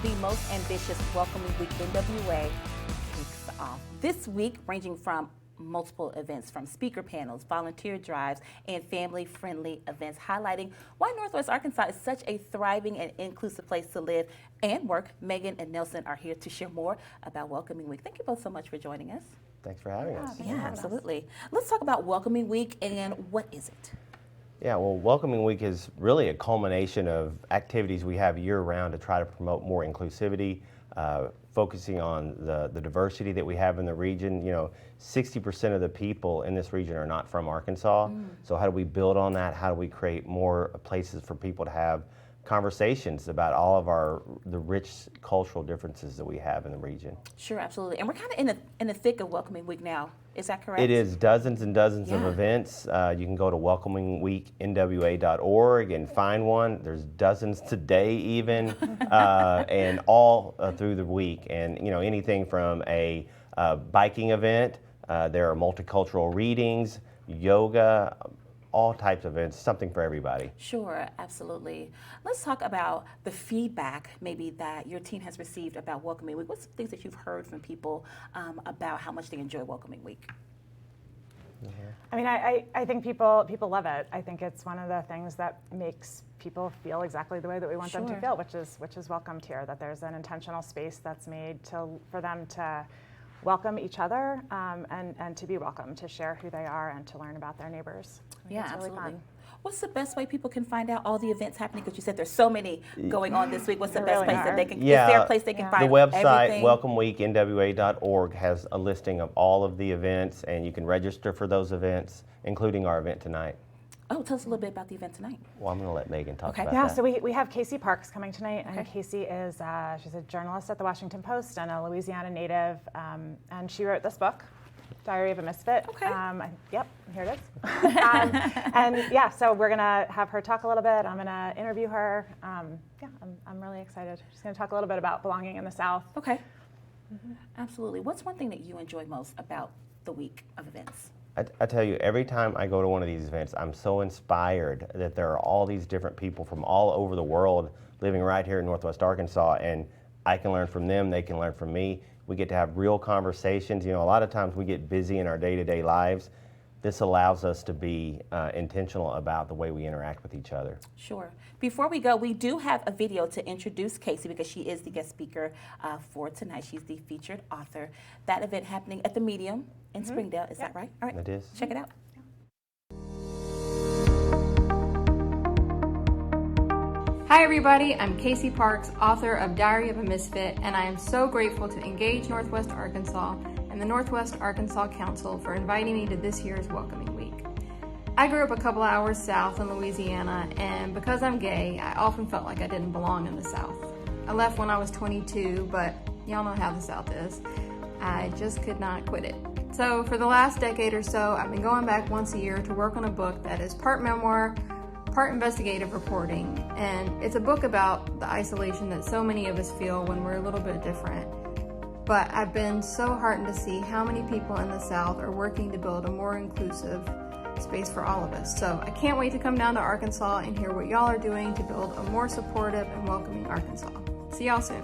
the most ambitious Welcoming Week NWA kicks off this week, ranging from multiple events from speaker panels, volunteer drives, and family-friendly events highlighting why Northwest Arkansas is such a thriving and inclusive place to live and work. Megan and Nelson are here to share more about Welcoming Week. Thank you both so much for joining us. Thanks for having us. Yeah, absolutely. Let's talk about Welcoming Week and what is it? Yeah, well, Welcoming Week is really a culmination of activities we have year-round to try to promote more inclusivity, focusing on the diversity that we have in the region. You know, 60% of the people in this region are not from Arkansas. So how do we build on that? How do we create more places for people to have conversations about all of the rich cultural differences that we have in the region? Sure, absolutely. And we're kind of in the thick of Welcoming Week now. Is that correct? It is dozens and dozens of events. You can go to welcomingweeknwa.org and find one. There's dozens today even, and all through the week. And you know, anything from a biking event, there are multicultural readings, yoga, all types of events, something for everybody. Sure, absolutely. Let's talk about the feedback maybe that your team has received about Welcoming Week. What's some things that you've heard from people about how much they enjoy Welcoming Week? I mean, I think people love it. I think it's one of the things that makes people feel exactly the way that we want them to feel, which is welcomed here, that there's an intentional space that's made for them to welcome each other and to be welcome, to share who they are and to learn about their neighbors. Yeah, it's really absolutely. fun. What's the best way people can find out all the events happening? Because you said there's so many going on this week. What's the best place that they can? Yeah, is there a place they can find the website everything? welcomeweeknwa.org has a listing of all of the events, and you can register for those events, including our event tonight. Oh, tell us a little bit about the event tonight. Well, I'm going to let Megan talk about Yeah, that. so we have Casey Parks coming tonight, and Casey is she's a journalist at the Washington Post and a Louisiana native, and she wrote this book, Diary of a Misfit. Okay. Yep, here it is. And yeah, so we're gonna have her talk a little bit. I'm gonna interview her. Yeah, I'm really excited. She's gonna talk a little bit about belonging in the South. Okay. Absolutely. What's one thing that you enjoy most about the week of events? I tell you, every time I go to one of these events, I'm so inspired that there are all these different people from all over the world living right here in Northwest Arkansas, and I can learn from them, they can learn from me. We get to have real conversations. You know, a lot of times we get busy in our day-to-day lives. This allows us to be intentional about the way we interact with each other. Sure. Before we go, we do have a video to introduce Casey because she is the guest speaker for tonight. She's the featured author. That event happening at the Medium in Springdale. Is that right? All right. It is. Check it out. Hi everybody, I'm Casey Parks, author of Diary of a Misfit, and I am so grateful to Engage Northwest Arkansas and the Northwest Arkansas Council for inviting me to this year's Welcoming Week. I grew up a couple hours south in Louisiana, and because I'm gay, I often felt like I didn't belong in the South. I left when I was 22, but y'all know how the South is. I just could not quit it. So for the last decade or so, I've been going back once a year to work on a book that is part memoir, part investigative reporting, and it's a book about the isolation that so many of us feel when we're a little bit different. But I've been so heartened to see how many people in the South are working to build a more inclusive space for all of us. So I can't wait to come down to Arkansas and hear what y'all are doing to build a more supportive and welcoming Arkansas. See y'all soon.